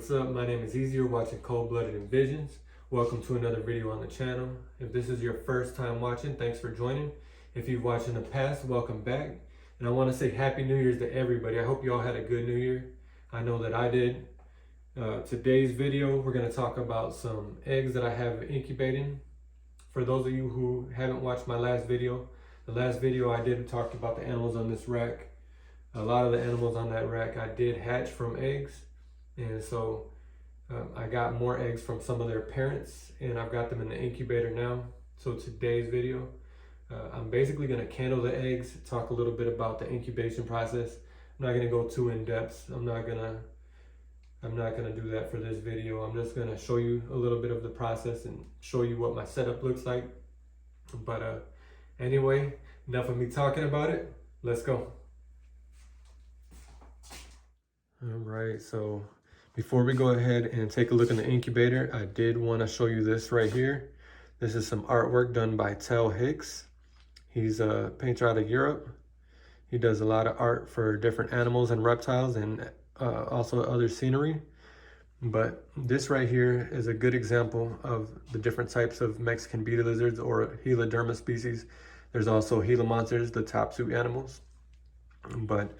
What's up? My name is Easy. You're watching Cold.Blooded.Envisions. Welcome to another video on the channel. If this is your first time watching, thanks for joining. If you've watched in the past, welcome back. And I want to say Happy New Year's to everybody. I hope you all had a good New Year. I know that I did. Today's video, we're going to talk about some eggs that I have incubating. For those of you who haven't watched my last video, the last video I did talk about the animals on this rack. A lot of the animals on that rack I did hatch from eggs. And so I got more eggs from some of their parents, and I've got them in the incubator now. So today's video, I'm basically going to candle the eggs, talk a little bit about the incubation process. I'm not going to go too in depth. I'm not gonna do that for this video. I'm just going to show you a little bit of the process and show you what my setup looks like. But anyway, enough of me talking about it. Let's go. All right, so before we go ahead and take a look in the incubator, I did want to show you this right here. This is some artwork done by Tell Hicks. He's a painter out of Europe. He does a lot of art for different animals and reptiles and also other scenery. But this right here is a good example of the different types of Mexican beaded lizards or Heloderma species. There's also Gila monsters, the top two animals. But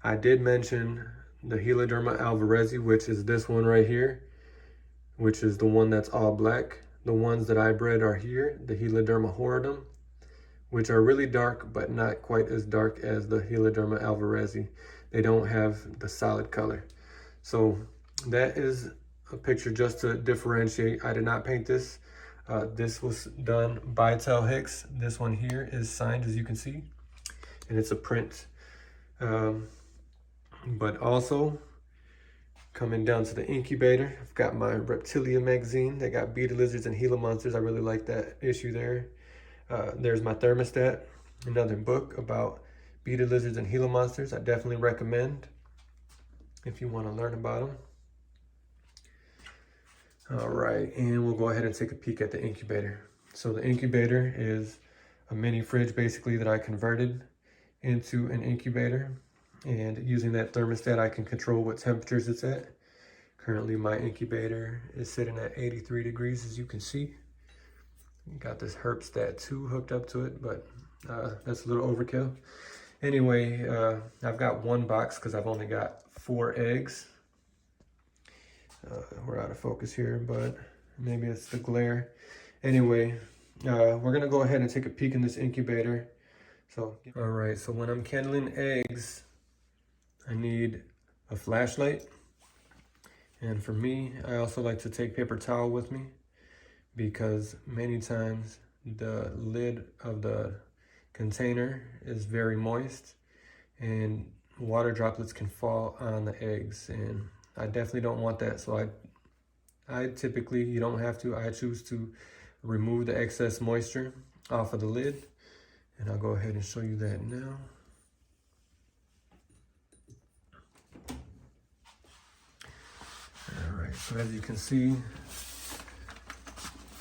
I did mention the Heloderma alvarezi, which is this one right here, which is the one that's all black. The ones that I bred are here, the Heloderma horridum, which are really dark, but not quite as dark as the Heloderma alvarezi. They don't have the solid color. So that is a picture just to differentiate. I did not paint this. This was done by Tell Hicks. This one here is signed, as you can see, and it's a print. But also, coming down to the incubator, I've got my Reptilia magazine. They got beaded lizards and Gila monsters. I really like that issue there. There's my thermostat, another book about beaded lizards and Gila monsters. I definitely recommend if you want to learn about them. All right, and we'll go ahead and take a peek at the incubator. So the incubator is a mini fridge basically that I converted into an incubator. And using that thermostat, I can control what temperatures it's at. Currently, my incubator is sitting at 83 degrees, as you can see. Got this Herpstat 2 hooked up to it, but that's a little overkill. Anyway, I've got one box because I've only got 4 eggs. We're out of focus here, but maybe it's the glare. Anyway, we're going to go ahead and take a peek in this incubator. So, all right, so when I'm candling eggs, I need a flashlight, and for me, I also like to take paper towel with me because many times the lid of the container is very moist and water droplets can fall on the eggs, and I definitely don't want that. So I typically, you don't have to, I choose to remove the excess moisture off of the lid, and I'll go ahead and show you that now. So as you can see,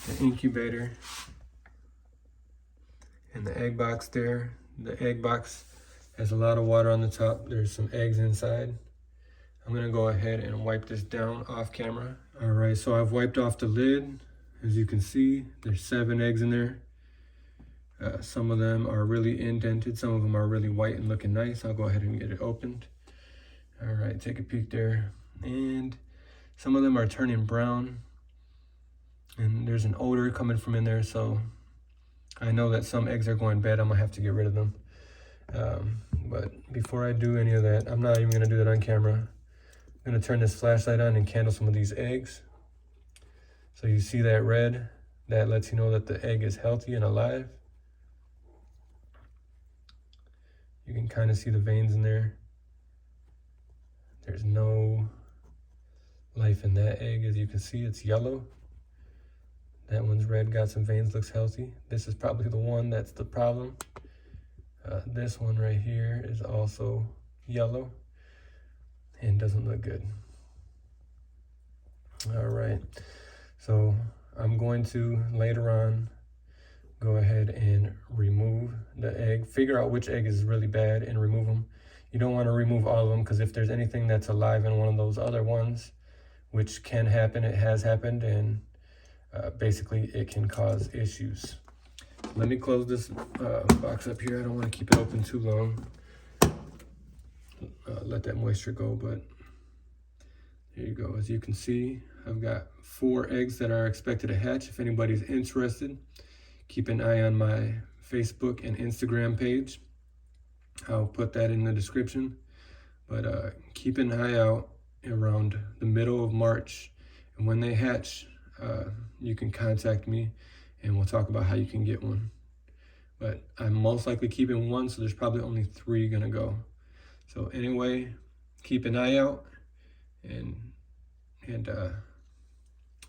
the incubator and the egg box there. The egg box has a lot of water on the top. There's some eggs inside. I'm gonna go ahead and wipe this down off camera. All right, so I've wiped off the lid. As you can see, there's 7 eggs in there. Some of them are really indented. Some of them are really white and looking nice. I'll go ahead and get it opened. All right, take a peek there. And some of them are turning brown, and there's an odor coming from in there, so I know that some eggs are going bad. I'm gonna have to get rid of them. But before I do any of that, I'm not even gonna do that on camera. I'm gonna turn this flashlight on and candle some of these eggs. So you see that red, that lets you know that the egg is healthy and alive. You can kind of see the veins in there. There's no life in that egg. As you can see, it's yellow. That one's red, got some veins, looks healthy. This is probably the one that's the problem. This one right here is also yellow and doesn't look good. All right, so I'm going to later on go ahead and remove the egg, figure out which egg is really bad and remove them. You don't want to remove all of them because if there's anything that's alive in one of those other ones, which can happen. It has happened, and basically it can cause issues. Let me close this box up here. I don't want to keep it open too long. Let that moisture go, but there you go. As you can see, I've got 4 eggs that are expected to hatch. If anybody's interested, keep an eye on my Facebook and Instagram page. I'll put that in the description. But keep an eye out around the middle of March. And when they hatch, you can contact me and we'll talk about how you can get one. But I'm most likely keeping 1, so there's probably only 3 gonna go. So anyway, keep an eye out, and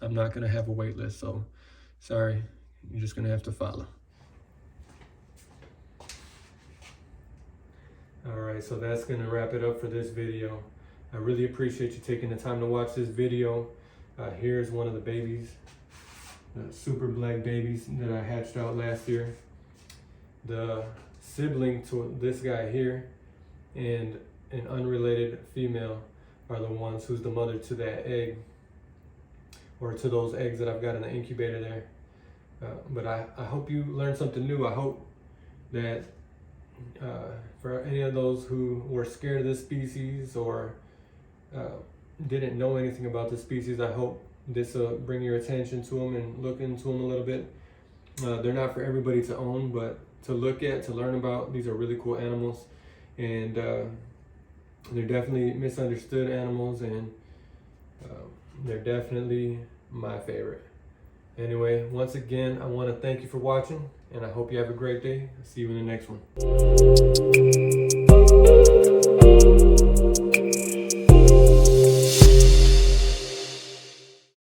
I'm not gonna have a wait list, so sorry, you're just gonna have to follow. All right, so that's gonna wrap it up for this video. I really appreciate you taking the time to watch this video. Here's one of the babies, the super black babies that I hatched out last year. The sibling to this guy here and an unrelated female are the ones who's the mother to that egg, or to those eggs that I've got in the incubator there. But I hope you learned something new. I hope that for any of those who were scared of this species or didn't know anything about the species, I hope this will bring your attention to them and look into them a little bit. They're not for everybody to own, but to look at, to learn about. These are really cool animals, and they're definitely misunderstood animals, and they're definitely my favorite. Anyway, once again, I want to thank you for watching, and I hope you have a great day. I'll see you in the next one.